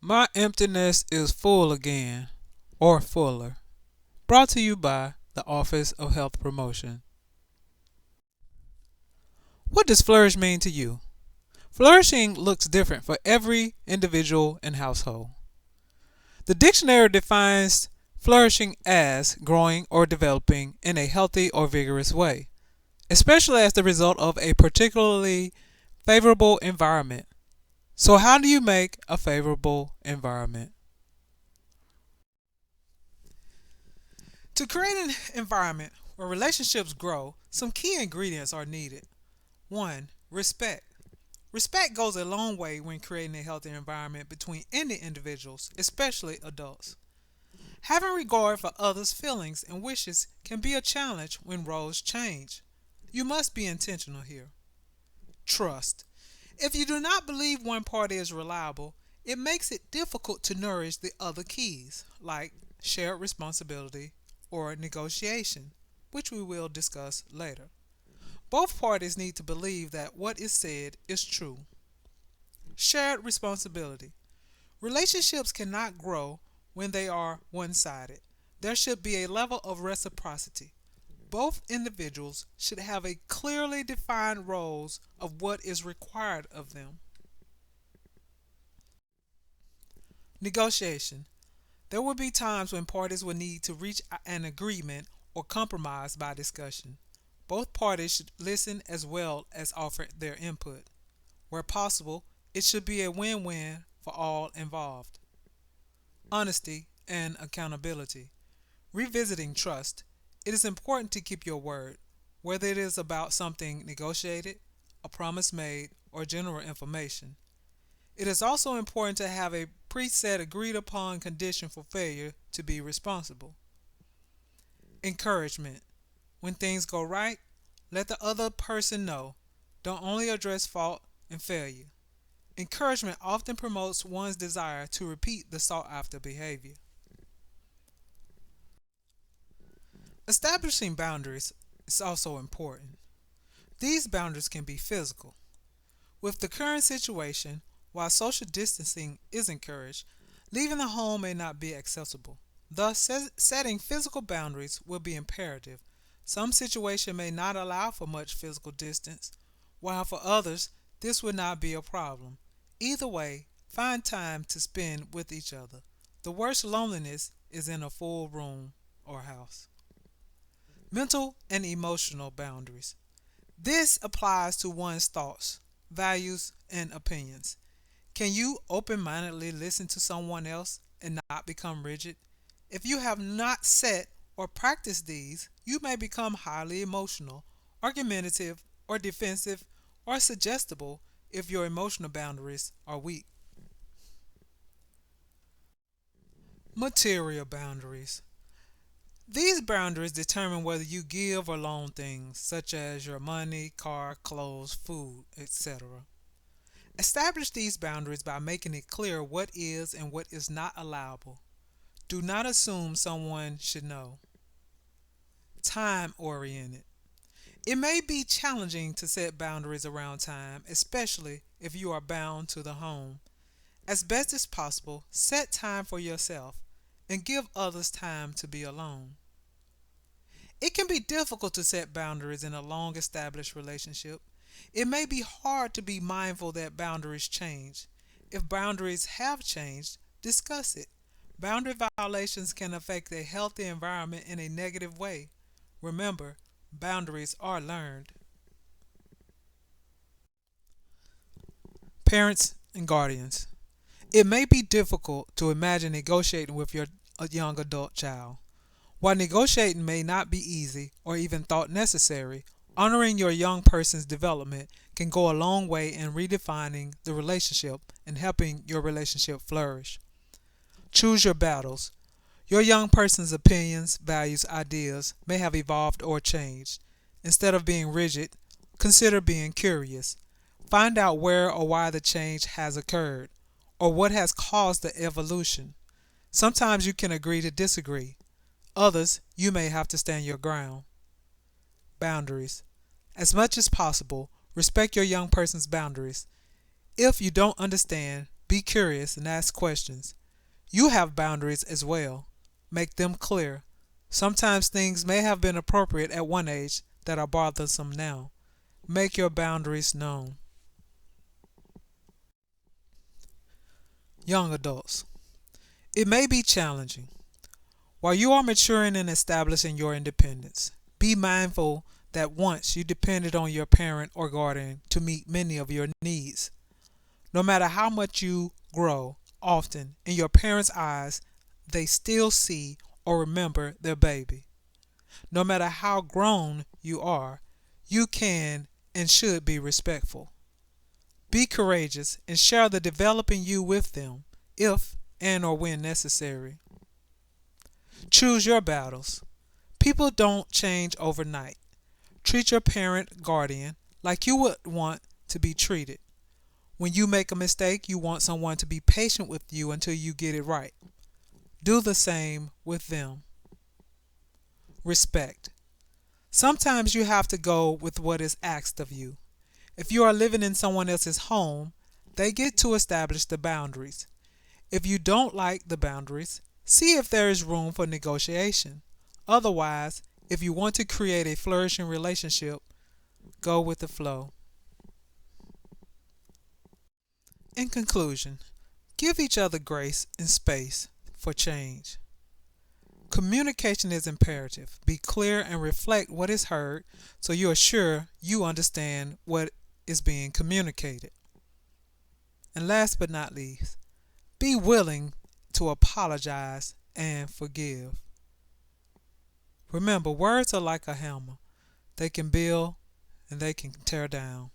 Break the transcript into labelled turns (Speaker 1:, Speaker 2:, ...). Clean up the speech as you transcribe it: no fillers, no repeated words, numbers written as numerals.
Speaker 1: My emptiness is full again, or fuller. Brought to you by the Office of Health Promotion. What does flourish mean to you? Flourishing looks different for every individual and household. The dictionary defines flourishing as growing or developing in a healthy or vigorous way, especially as the result of a particularly favorable environment. So, how do you make a favorable environment? To create an environment where relationships grow, some key ingredients are needed. 1. Respect. Respect goes a long way when creating a healthy environment between any individuals, especially adults. Having regard for others' feelings and wishes can be a challenge when roles change. You must be intentional here. Trust. If you do not believe one party is reliable, it makes it difficult to nourish the other keys, like shared responsibility or negotiation, which we will discuss later. Both parties need to believe that what is said is true. Shared responsibility. Relationships cannot grow when they are one sided. There should be a level of reciprocity. Both individuals should have a clearly defined roles of what is required of them. Negotiation. There will be times when parties will need to reach an agreement or compromise by discussion. Both parties should listen as well as offer their input. Where possible, it should be a win win for all involved. Honesty and accountability. Revisiting trust. It is important to keep your word, whether it is about something negotiated, a promise made, or general information. It is also important to have a preset agreed upon condition for failure to be responsible. Encouragement. When things go right, let the other person know. Don't only address fault and failure. Encouragement often promotes one's desire to repeat the sought after behavior. Establishing boundaries is also important. These boundaries can be physical. With the current situation, while social distancing is encouraged, leaving the home may not be accessible. Thus, setting physical boundaries will be imperative. Some situations may not allow for much physical distance, while for others, this would not be a problem. Either way, find time to spend with each other. The worst loneliness is in a full room or house. Mental and emotional boundaries. This applies to one's thoughts, values, and opinions. Can you open mindedly listen to someone else and not become rigid? If you have not set or practiced these, you may become highly emotional, argumentative, or defensive, or suggestible if your emotional boundaries are weak. Material boundaries. These boundaries determine whether you give or loan things, such as your money, car, clothes, food, etc. Establish these boundaries by making it clear what is and what is not allowable. Do not assume someone should know. Time oriented. It may be challenging to set boundaries around time, especially if you are bound to the home. As best as possible, set time for yourself and give others time to be alone. It can be difficult to set boundaries in a long established relationship. It may be hard to be mindful that boundaries change. If boundaries have changed, discuss it. Boundary violations can affect a healthy environment in a negative way. Remember, boundaries are learned. Parents and guardians. It may be difficult to imagine negotiating with your young adult child. While negotiating may not be easy or even thought necessary, honoring your young person's development can go a long way in redefining the relationship and helping your relationship flourish. Choose your battles. Your young person's opinions, values, ideas may have evolved or changed. Instead of being rigid, consider being curious. Find out where or why the change has occurred, or what has caused the evolution. Sometimes you can agree to disagree. Others, you may have to stand your ground. Boundaries. As much as possible, respect your young person's boundaries. If you don't understand, Be curious and ask questions. You have boundaries as well. Make them clear. Sometimes things may have been appropriate at one age that are bothersome now. Make your boundaries known. Young adults. It may be challenging. While you are maturing and establishing your independence, be mindful that once you depended on your parent or guardian to meet many of your needs. No matter how much you grow, often in your parents' eyes, they still see or remember their baby. No matter how grown you are, you can and should be respectful. Be courageous and share the developing you with them, if and or when necessary. Choose your battles. People don't change overnight. Treat your parent guardian like you would want to be treated. When you make a mistake, you want someone to be patient with you until you get it right. Do the same with them. Respect. Sometimes you have to go with what is asked of you. If you are living in someone else's home, they get to establish the boundaries. If you don't like the boundaries, see if there is room for negotiation. Otherwise, if you want to create a flourishing relationship, go with the flow. In conclusion, give each other grace and space for change. Communication is imperative. Be clear and reflect what is heard so you are sure you understand what is being communicated. And last but not least, be willing to apologize and forgive. Remember, words are like a hammer. They can build and they can tear down.